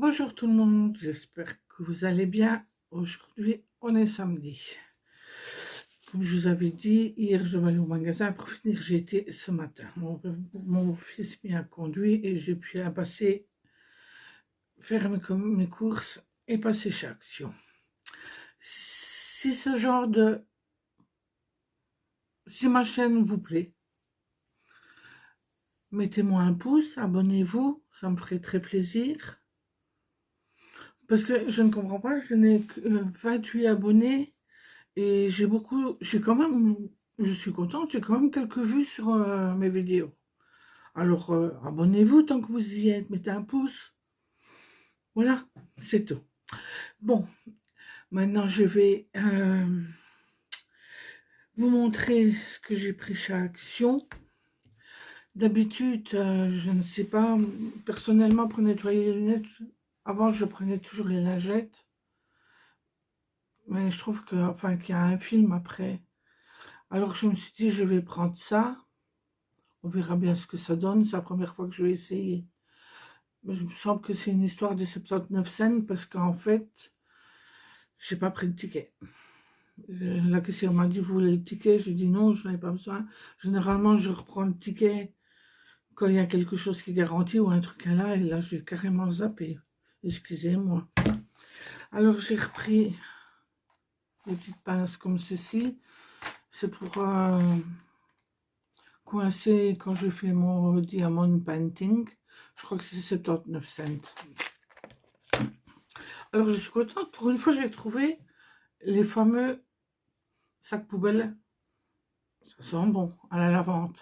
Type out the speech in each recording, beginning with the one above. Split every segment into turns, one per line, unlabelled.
Bonjour tout le monde, j'espère que vous allez bien. Aujourd'hui, on est samedi. Comme je vous avais dit, hier je vais aller au magasin pour finir. J'ai été ce matin. Mon fils m'y a conduit et j'ai pu passer, faire mes courses et passer chez Action. Si ce genre de... Si ma chaîne vous plaît, mettez-moi un pouce, abonnez-vous, ça me ferait très plaisir. Parce que je ne comprends pas, je n'ai que 28 abonnés et j'ai quand même, je suis contente, j'ai quand même quelques vues sur mes vidéos. Alors, abonnez-vous tant que vous y êtes, mettez un pouce. Voilà, c'est tout. Bon, maintenant je vais vous montrer ce que j'ai pris chez Action. D'habitude, je ne sais pas, personnellement, pour nettoyer les lunettes, avant je prenais toujours les lingettes. Mais je trouve que, enfin, qu'il y a un film après. Alors je me suis dit, je vais prendre ça. On verra bien ce que ça donne. C'est la première fois que je vais essayer. Mais je me semble que c'est une histoire de 79 cents parce qu'en fait, j'ai pas pris le ticket. La caissière m'a dit, vous voulez le ticket? J'ai dit non, je n'en ai pas besoin. Généralement, je reprends le ticket quand il y a quelque chose qui est garanti ou un truc là. Et là, j'ai carrément zappé. Excusez-moi. Alors, j'ai repris des petites pinces comme ceci. C'est pour coincer quand je fais mon diamond painting. Je crois que c'est 79 cents. Alors, je suis contente. Pour une fois, j'ai trouvé les fameux sacs poubelles. Ça sent bon, à la lavande.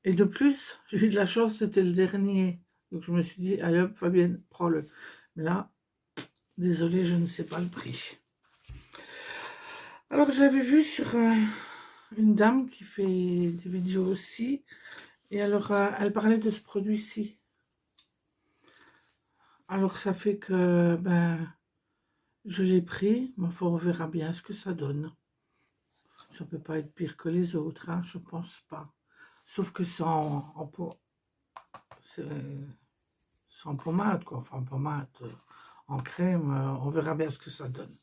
Et de plus, j'ai eu de la chance, c'était le dernier. Donc, je me suis dit, allez hop, Fabienne, prends-le. Mais là, désolé, je ne sais pas le prix. Alors, j'avais vu sur une dame qui fait des vidéos aussi. Et alors, elle parlait de ce produit-ci. Alors, ça fait que, ben, je l'ai pris. Mais enfin, on verra bien ce que ça donne. Ça peut pas être pire que les autres, hein, je pense pas. Sauf que c'est en pommade, quoi. Enfin, en pommade, en crème, on verra bien ce que ça donne.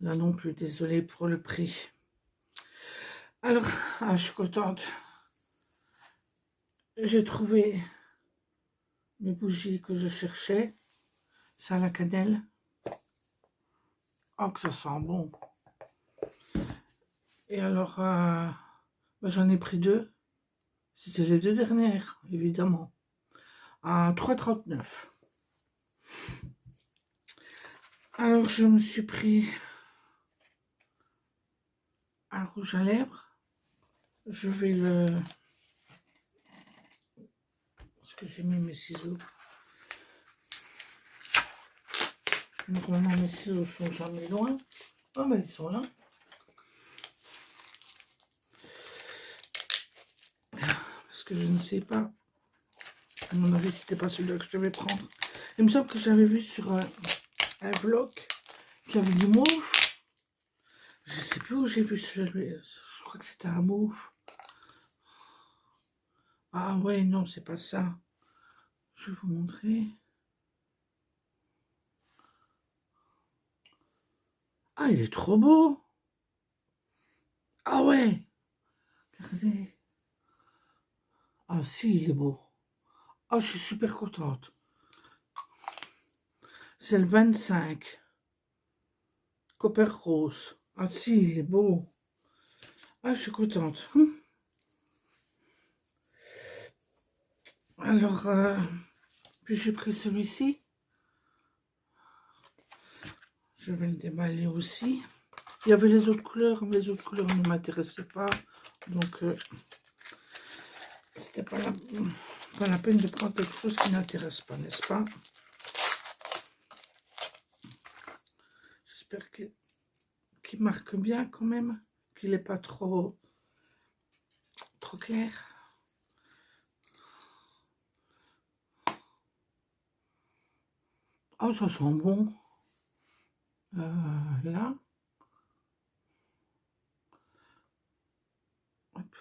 Là non plus, désolée pour le prix. Alors, je suis contente. J'ai trouvé mes bougies que je cherchais. Ça à la cannelle. Oh, que ça sent bon. Et alors, ben, j'en ai pris deux. C'était les deux dernières, évidemment. À 3,39 €. Alors, je me suis pris un rouge à lèvres. Je vais le... Parce que j'ai mis mes ciseaux. Normalement, mes ciseaux sont jamais loin. Ah, mais ils sont là. Parce que je ne sais pas. À mon avis, c'était pas celui-là que je devais prendre. Il me semble que j'avais vu sur un vlog qu'il y avait du mauve. Je sais plus où j'ai vu celui-là. Je crois que c'était un mauve. Ah ouais, non, c'est pas ça. Je vais vous montrer. Ah, il est trop beau. Ah ouais. Regardez. Ah si, il est beau. Ah, je suis super contente. C'est le 25. Copper rose. Ah si, il est beau. Ah, je suis contente. Alors, puis j'ai pris celui-ci. Je vais le déballer aussi. Il y avait les autres couleurs, mais les autres couleurs ne m'intéressaient pas. Donc, c'était pas la peine de prendre quelque chose qui n'intéresse pas, n'est-ce pas? J'espère qu'il marque bien quand même, qu'il n'est pas trop clair. Oh, ça sent bon. Là. Hop.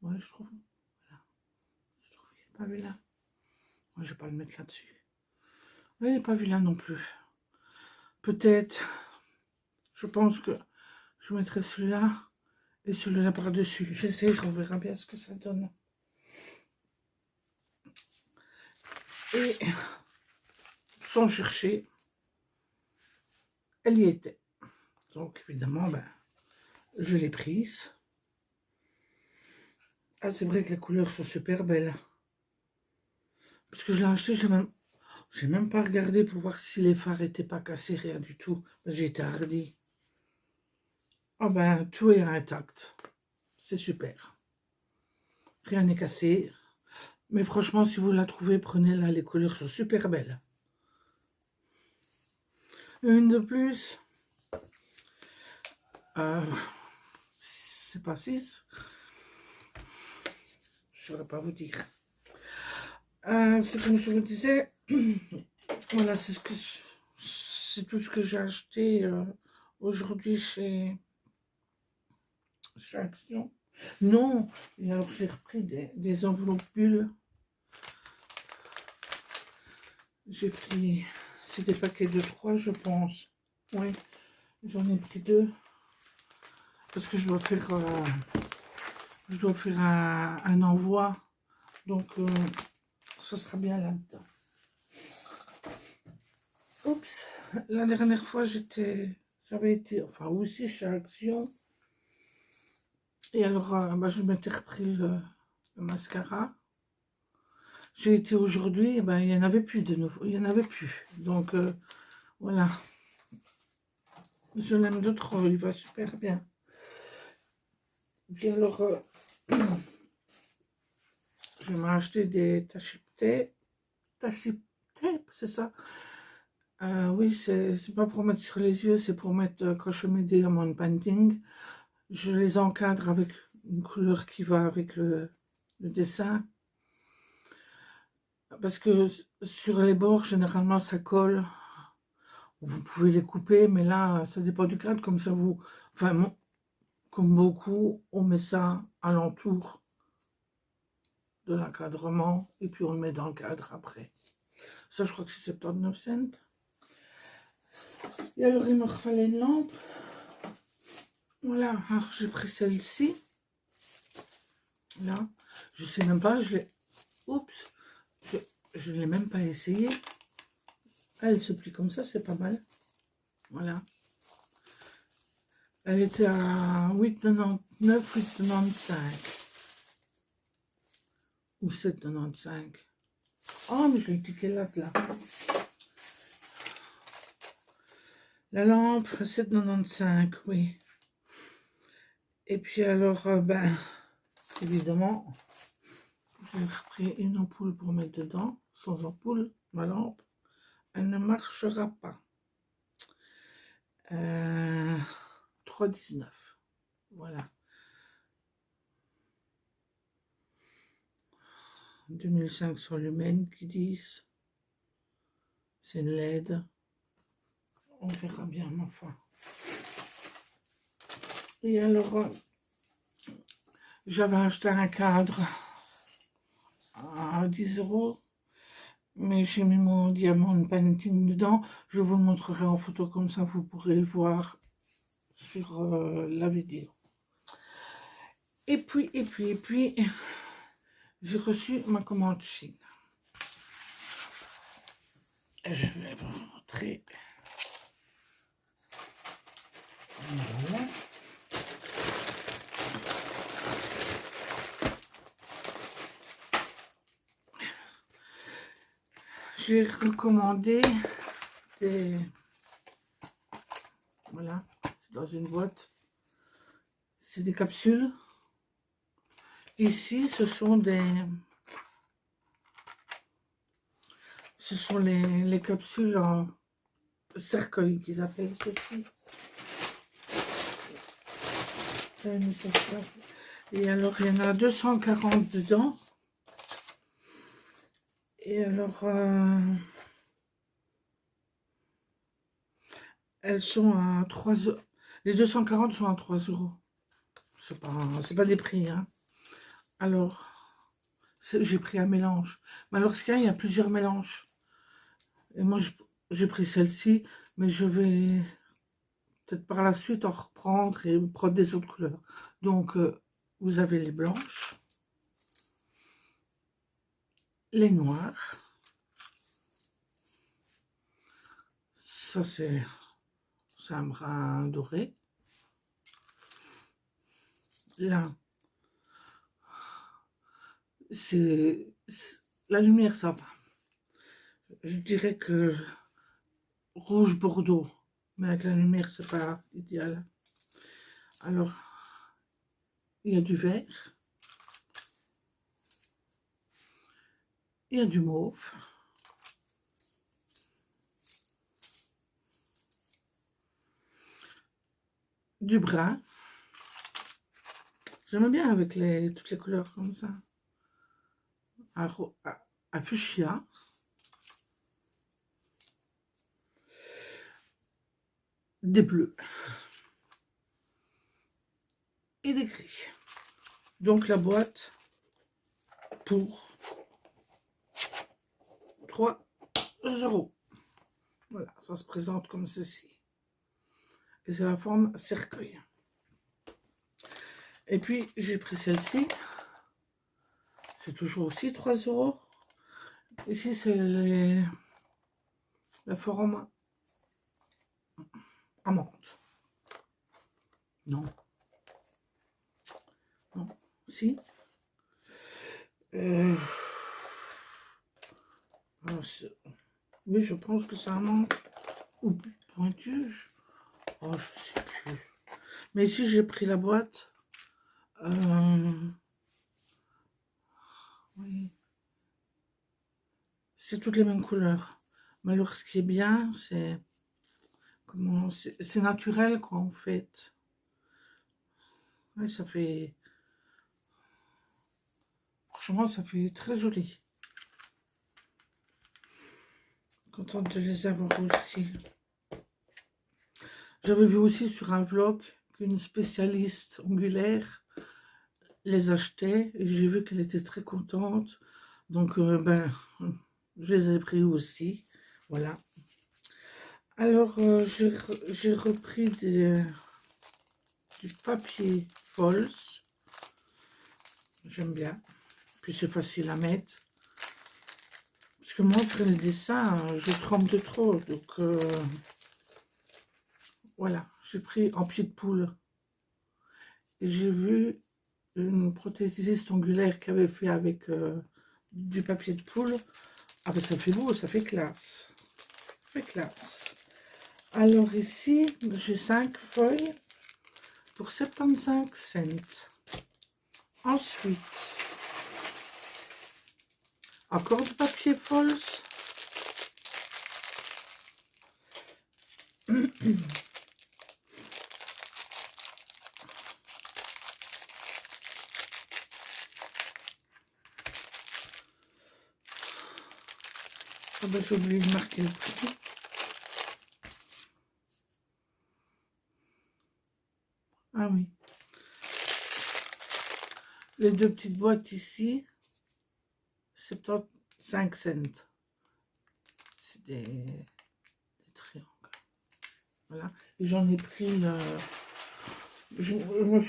Ouais, je trouve. Pas vilain. Moi, je vais pas le mettre là-dessus. Il n'est pas vilain non plus. Peut-être, je pense que je mettrai celui-là et celui-là par-dessus. J'essaie, on verra bien ce que ça donne. Et sans chercher, elle y était. Donc évidemment, ben, je l'ai prise. Ah, c'est vrai que les couleurs sont super belles. Parce que je l'ai acheté, j'ai même pas regardé pour voir si les phares étaient pas cassés, rien du tout. J'ai été hardi. Ah ben, tout est intact. C'est super. Rien n'est cassé. Mais franchement, si vous la trouvez, prenez-la. Les couleurs sont super belles. Une de plus. C'est pas 6. Je ne saurais pas vous dire. C'est comme je vous disais. Voilà, c'est tout ce que j'ai acheté aujourd'hui chez Action. Non, et alors j'ai repris des enveloppes bulles. J'ai pris, c'est des paquets de 3, je pense. Oui, j'en ai pris 2. Parce que je dois faire un envoi. Donc, ça sera bien là-dedans. Oups, la dernière fois, j'avais été, enfin aussi chez Action. Et alors, je m'étais repris le mascara. J'ai été aujourd'hui, ben, il n'y en avait plus de nouveau. Il n'y en avait plus. Donc, voilà. Je l'aime de trop, il va super bien. Puis alors, je m'ai acheté des taches tape, c'est ça. Oui, c'est pas pour mettre sur les yeux, c'est pour mettre, quand je mets des diamond painting, je les encadre avec une couleur qui va avec le dessin. Parce que sur les bords, généralement, ça colle. Vous pouvez les couper, mais là, ça dépend du cadre, comme ça vous... Enfin, comme beaucoup, on met ça alentour de l'encadrement, et puis on le met dans le cadre après. Ça, je crois que c'est 79 cents. Et alors, il me refallait une lampe. Voilà, alors j'ai pris celle-ci. Là, je sais même pas, je l'ai... Oups, je ne l'ai même pas essayé. Elle se plie comme ça, c'est pas mal. Voilà. Elle était à 8,99, 8,95. Ou 7,95. Oh, mais je l'ai cliqué là. La lampe, 7,95, oui. Et puis alors, évidemment, j'ai repris une ampoule pour mettre dedans. Sans ampoule, ma lampe, elle ne marchera pas. 3,19. Voilà. 2500 lumens qui disent. C'est une LED. On verra bien, ma foi. Et alors, j'avais acheté un cadre à 10 €. Mais j'ai mis mon diamant painting dedans. Je vous le montrerai en photo comme ça, vous pourrez le voir sur la vidéo. Et puis, j'ai reçu ma commande Chine. Je vais vous montrer. Voilà. J'ai recommandé des... Voilà, c'est dans une boîte. C'est des capsules. Ici, ce sont les capsules en cercueil qu'ils appellent ceci. Et alors, il y en a 240 dedans. Et alors, elles sont à 3 €. Les 240 sont à 3 €. C'est pas des prix, hein. Alors, J'ai pris un mélange. Mais alors, ce qu'il y a, il y a plusieurs mélanges. Et moi, j'ai pris celle-ci, mais je vais peut-être par la suite en reprendre et prendre des autres couleurs. Donc, vous avez les blanches, les noires. Ça, c'est un brun doré. Là, c'est la lumière, ça va. Je dirais que rouge bordeaux, mais avec la lumière, c'est pas idéal. Alors, il y a du vert, il y a du mauve, du brun. J'aime bien avec toutes les couleurs comme ça. Un fuchsia. Des bleus. Et des gris. Donc la boîte pour 3 €. Voilà, ça se présente comme ceci. Et c'est la forme cercueil. Et puis j'ai pris celle-ci. C'est toujours aussi 3 €. Ici c'est la forme amande. Non. Non. Si. Oui, je pense que c'est amande. Ou pointu. Oh, je sais plus. Mais ici j'ai pris la boîte. Oui. C'est toutes les mêmes couleurs. Mais alors ce qui est bien, c'est comment c'est naturel quoi en fait. Ouais, ça fait. Franchement, ça fait très joli. Contente de les avoir aussi. J'avais vu aussi sur un vlog qu'une spécialiste ongulaire les achetait et j'ai vu qu'elle était très contente. Donc, ben, je les ai pris aussi. Voilà. Alors, j'ai repris du papier false. J'aime bien. Puis c'est facile à mettre. Parce que moi, après le dessin, je trempe de trop. Donc, voilà. J'ai pris en pied de poule. Et j'ai vu une prothésiste ongulaire qui avait fait avec du papier de poule. Ah ben ça fait beau, ça fait classe. Ça fait classe. Alors ici, j'ai 5 feuilles pour 75 cents. Ensuite, encore du papier false. Ah ben, j'ai oublié de marquer le prix. Ah oui. Les deux petites boîtes ici, 75 cents. C'est des triangles. Voilà. Et j'en ai pris... je me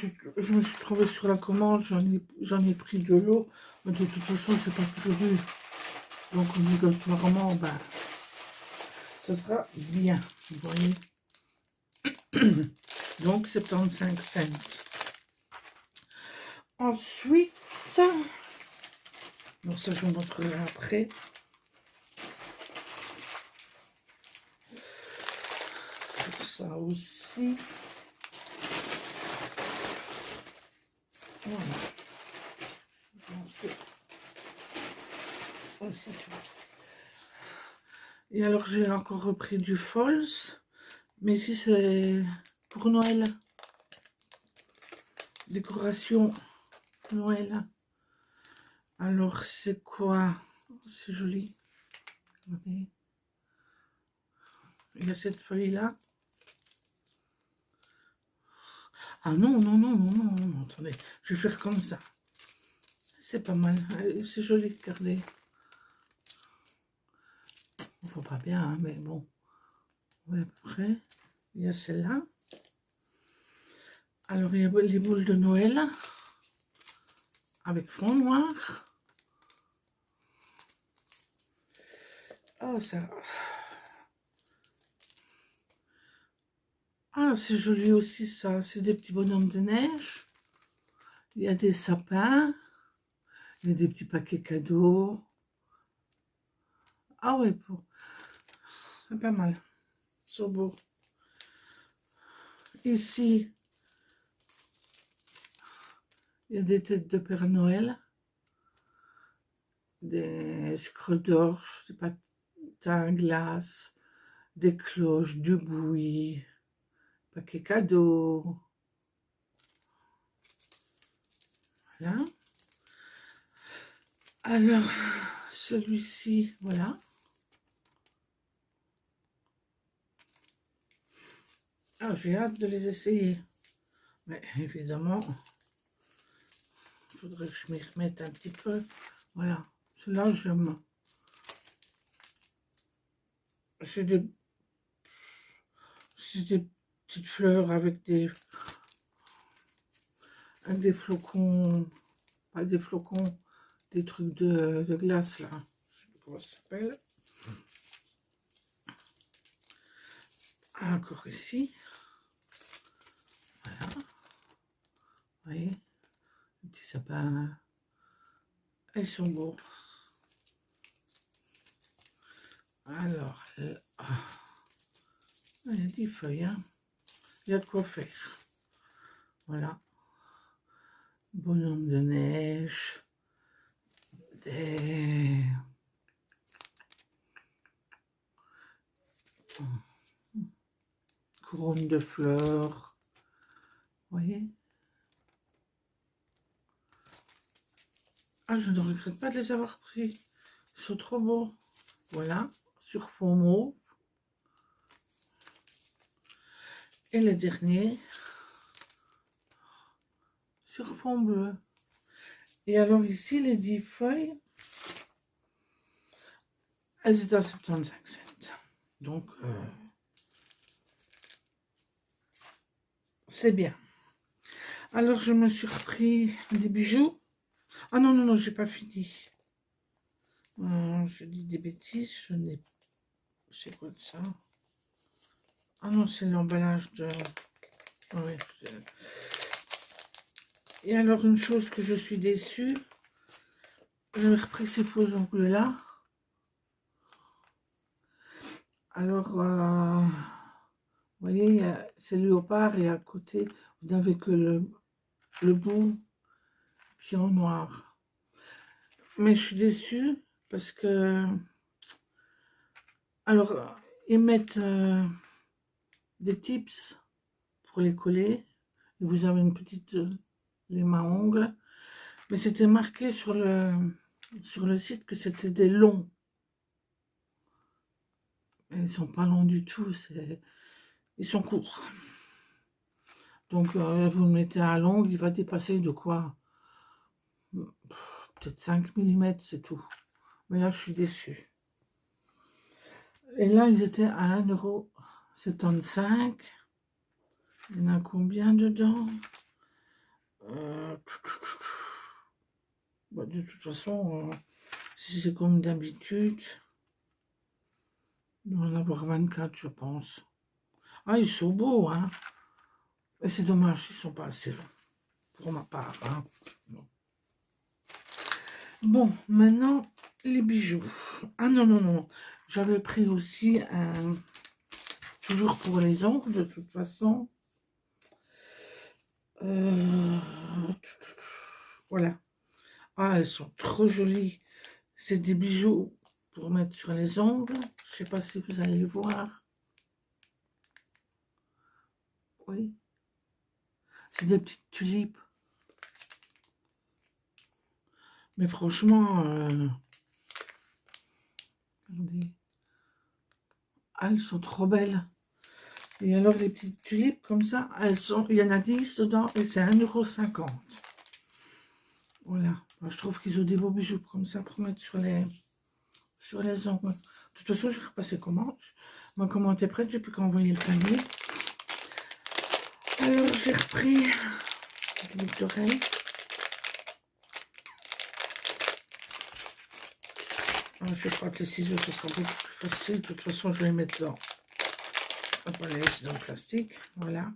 suis trouvée sur la commande, j'en ai pris de l'eau. Mais de toute façon, c'est pas prévu. Donc, obligatoirement, ben, ça sera bien. Vous voyez. Donc, 75 cents. Ensuite, bon, ça, je vous montrerai après. Ça aussi. Voilà. Et alors, j'ai encore repris du false. Mais ici, c'est pour Noël. Décoration Noël. Alors, c'est quoi? C'est joli. Regardez. Il y a cette feuille-là. Ah non, non, non, non, non, non, attendez. Je vais faire comme ça. C'est pas mal. C'est joli, regardez. On voit pas bien, hein, mais bon. Ouais, à peu près. Il y a celle-là. Alors, il y a les boules de Noël. Avec fond noir. Oh, ça... Ah, c'est joli aussi, ça. C'est des petits bonhommes de neige. Il y a des sapins. Il y a des petits paquets cadeaux. Ah ouais, c'est pas mal. C'est beau. Ici, il y a des têtes de Père Noël. Des sucres d'orge, des patins glace, des cloches, du bouilli, paquet cadeau. Voilà. Alors, celui-ci, voilà. Ah, j'ai hâte de les essayer. Mais évidemment, il faudrait que je m'y remette un petit peu. Voilà. Celui-là, j'aime. C'est des petites fleurs avec des flocons, pas des flocons, des trucs de glace là. Je sais pas comment ça s'appelle. Encore ici. Voilà. Vous voyez, les petits sapins. Ils sont beaux. Alors, il y a des feuilles, hein. Il y a de quoi faire. Voilà. Bonhomme de neige. Des... couronnes de fleurs. Vous voyez? Ah, je ne regrette pas de les avoir pris. Ils sont trop beaux. Voilà. Sur fond mauve. Et le dernier. Sur fond bleu. Et alors ici, les 10 feuilles, elles étaient à 75 cents. Donc, c'est bien. Alors, je me suis repris des bijoux. Ah non, non, non, j'ai pas fini. Je dis des bêtises, je n'ai... C'est quoi de ça? Ah non, c'est l'emballage de... Ouais, et alors, une chose que je suis déçue, j'avais repris ces faux ongles là. Alors, vous voyez, c'est léopard et à côté, vous n'avez que le bout qui est en noir. Mais je suis déçue parce que... Alors, ils mettent des tips pour les coller. Et vous avez une petite lime à ongles. Mais c'était marqué sur le site que c'était des longs. Et ils sont pas longs du tout. Ils sont courts. Donc, vous le mettez à l'ongle, il va dépasser de quoi? Peut-être 5 mm, c'est tout. Mais là, je suis déçue. Et là, ils étaient à 1,75 €. Il y en a combien dedans? Bah, de toute façon, si c'est comme d'habitude, il doit en avoir 24, je pense. Ah, ils sont beaux, hein. Et c'est dommage, ils sont pas assez longs, pour ma part. Hein. Bon, maintenant, les bijoux. Ah non, non, non. J'avais pris aussi toujours pour les ongles, de toute façon. Voilà. Ah, elles sont trop jolies. C'est des bijoux pour mettre sur les ongles. Je sais pas si vous allez voir. Oui. C'est des petites tulipes. Mais franchement, regardez. Ah, elles sont trop belles. Et alors, les petites tulipes comme ça, elles sont, il y en a 10 dedans et c'est 1,50 €. Voilà. Moi, je trouve qu'ils ont des beaux bijoux comme ça pour mettre sur les ongles. De toute façon, je vais repasser commande. Ma commande est prête, j'ai plus qu'à envoyer le panier. Alors, j'ai repris des boucles d'oreilles. Je crois que les ciseaux, ce sera beaucoup plus facile. De toute façon, je vais les mettre dans. On va les laisser dans le plastique. Voilà.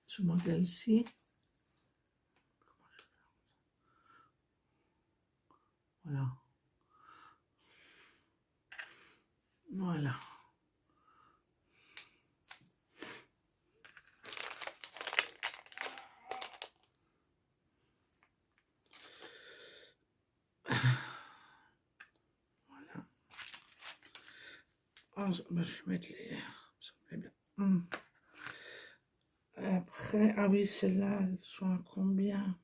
Ce modèle ici. Voilà. Voilà. Voilà. Oh, ben, je vais mettre les... Ça me plaît bien. Après, ah oui, celles-là, elles sont à combien?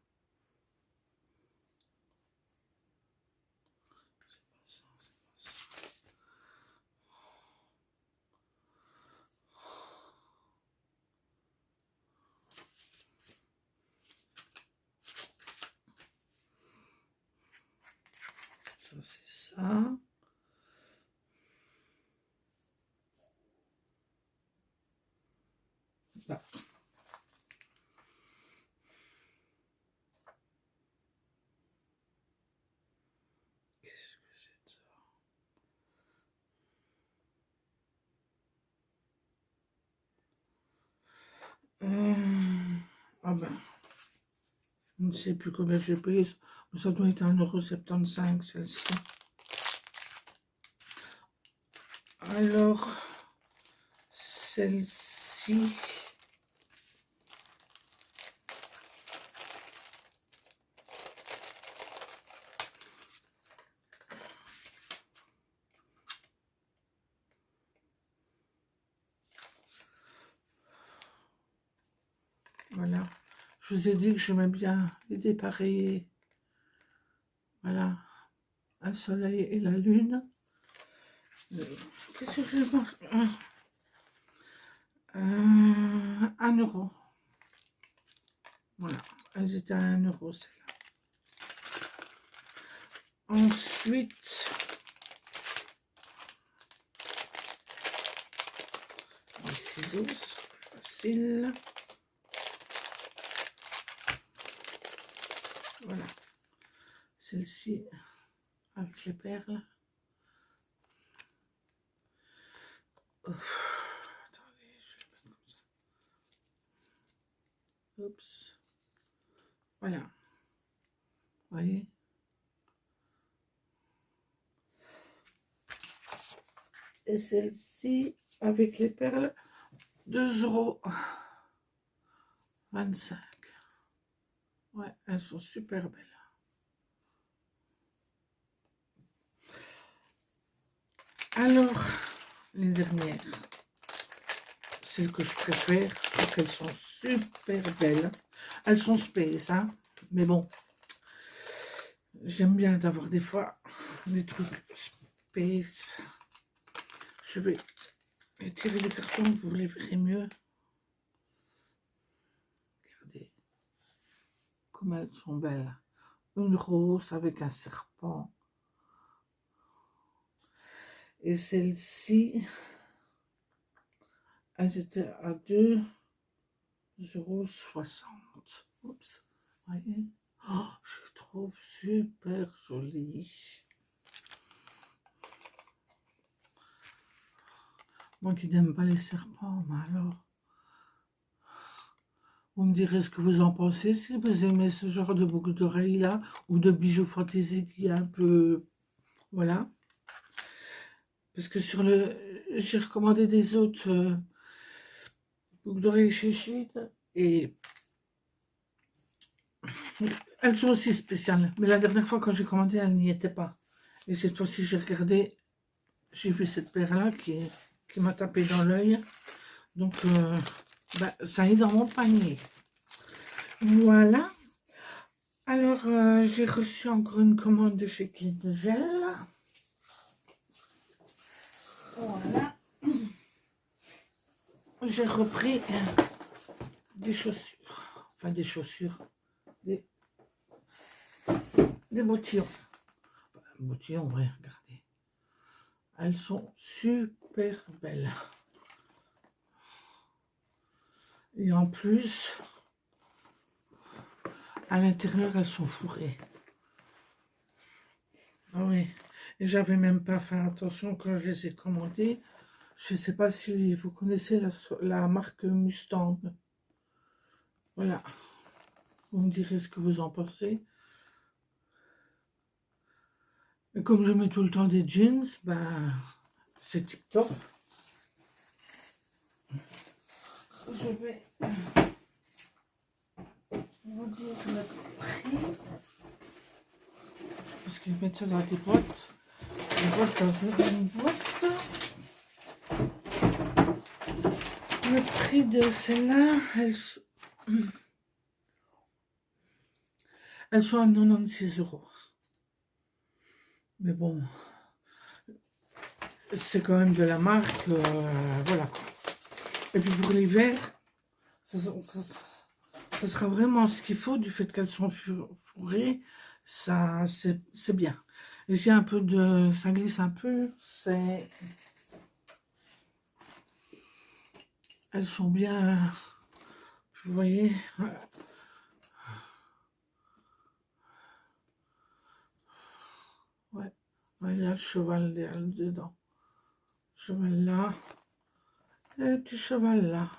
Ça, c'est ça. Là. Qu'est-ce que c'est ça? Ah ben, je ne sais plus combien j'ai payé. Ça doit être 1,75 € celle-ci. Alors, celle-ci... Voilà. Je vous ai dit que j'aimais bien les dépareiller. Voilà. Un soleil et la lune. Qu'est-ce que je vais voir? 1 €. Voilà. Elles étaient à 1 € celles-là. Ensuite, les ciseaux, ce sera plus facile. Voilà. Celle-ci avec les perles. Attendez, je vais mettre comme ça. Oups. Voilà. Vous voyez? Et celle-ci avec les perles, 2,25 €. Ouais, elles sont super belles. Alors, les dernières, celles que je préfère, je trouve qu'elles sont super belles. Elles sont space, hein, mais bon, j'aime bien d'avoir des fois des trucs space. Je vais tirer le carton, vous les verrez mieux. Regardez comme elles sont belles. Une rose avec un serpent. Et celle-ci, elles étaient à 2,60 €. Oups, voyez. Oh, je trouve super jolie. Moi qui n'aime pas les serpents, mais alors... Vous me direz ce que vous en pensez, si vous aimez ce genre de boucle d'oreilles là, ou de bijoux fantaisie qui est un peu... Voilà. Parce que sur le... J'ai recommandé des autres boucles d'oreilles chez Chine, et elles sont aussi spéciales. Mais la dernière fois quand j'ai commandé, elles n'y étaient pas. Et cette fois-ci, j'ai regardé, j'ai vu cette paire-là qui m'a tapé dans l'œil. Donc, ça est dans mon panier. Voilà. Alors, j'ai reçu encore une commande de chez Kindgel. Voilà. J'ai repris des chaussures. Enfin, des chaussures. des bottillons. Bottillons, ouais, regardez. Elles sont super belles. Et en plus, à l'intérieur, elles sont fourrées. Ah oui. Et j'avais même pas fait attention quand je les ai commandées. Je ne sais pas si vous connaissez la marque Mustang. Voilà. Vous me direz ce que vous en pensez. Et comme je mets tout le temps des jeans, ben, c'est tip top. Je vais vous dire le prix. Parce qu'ils mettent ça dans des boîtes. Une boîte dans une boîte. Le prix de celle-là, elles sont à 96 €. Mais bon, c'est quand même de la marque, voilà quoi. Et puis pour l'hiver, ça sera vraiment ce qu'il faut, du fait qu'elles sont fourrées, ça c'est bien. Et s'il y a un peu de, ça glisse un peu, c'est, elles sont bien, vous voyez. Ouais, ouais, là le cheval dedans, cheval là, et le petit cheval là,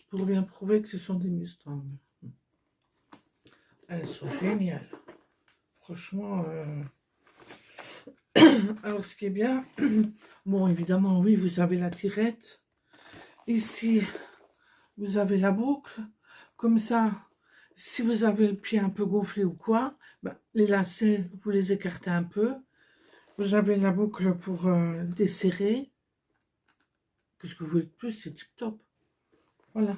pour bien prouver que ce sont des Mustangs. Elles sont géniales, franchement. Alors ce qui est bien, bon évidemment oui, vous avez la tirette, ici vous avez la boucle, comme ça si vous avez le pied un peu gonflé ou quoi, ben, les lacets vous les écartez un peu, vous avez la boucle pour desserrer. Qu'est-ce que vous voulez de plus, c'est tip top. Voilà.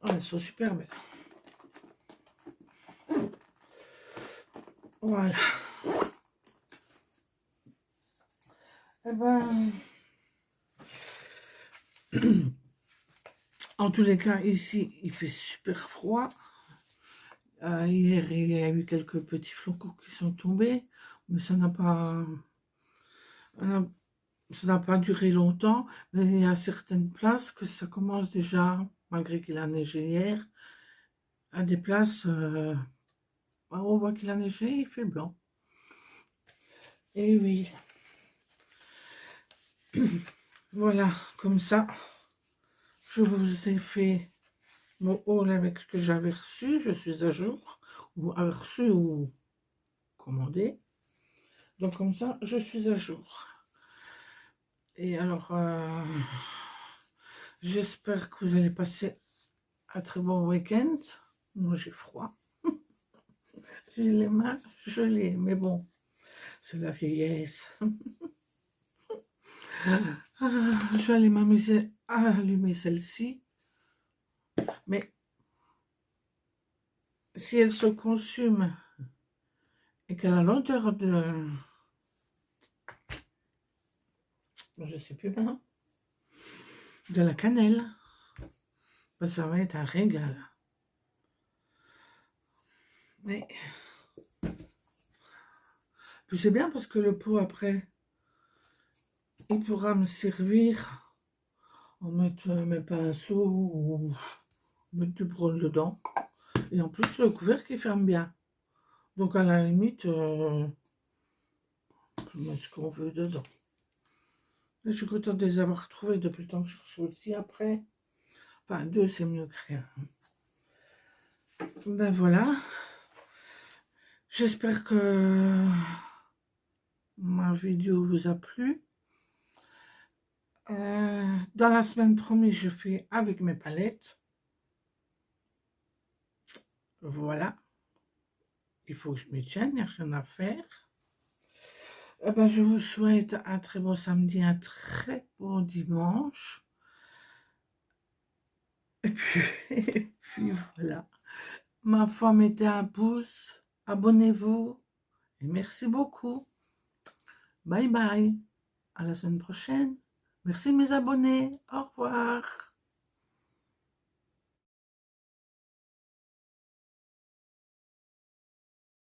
Ah, elles sont super belles. Voilà. Eh ben, en tous les cas, ici, il fait super froid. Hier, il y a eu quelques petits flocons qui sont tombés, mais ça n'a pas duré longtemps. Mais il y a certaines places que ça commence déjà, malgré qu'il a neigé hier, à des places, on voit qu'il a neigé, il fait blanc. Et oui. Voilà, comme ça, je vous ai fait mon haul avec ce que j'avais reçu. Je suis à jour, ou reçu ou commandé. Donc comme ça, je suis à jour. Et alors, j'espère que vous allez passer un très bon week-end. Moi, j'ai froid. J'ai les mains gelées, mais bon, c'est la vieillesse. Je vais aller m'amuser à allumer celle-ci. Mais si elle se consume et qu'elle a l'odeur de... je sais plus maintenant, de la cannelle, ben ça va être un régal. Mais c'est bien parce que le pot après, il pourra me servir en mettre mes pinceaux ou mettre du brol dedans. Et en plus, le couvercle il ferme bien. Donc à la limite, on peut mettre ce qu'on veut dedans. Et je suis contente de les avoir trouvés depuis le temps que je cherche aussi après. Enfin, 2 c'est mieux que rien. Ben voilà. J'espère que ma vidéo vous a plu. Dans la semaine promis, je fais avec mes palettes. Voilà. Il faut que je m'y tienne, il n'y a rien à faire. Ben, je vous souhaite un très bon samedi, un très bon dimanche. Et puis, et puis voilà. Ma foi, mettez un pouce, abonnez-vous et merci beaucoup. Bye bye. À la semaine prochaine. Merci mes abonnés. Au revoir.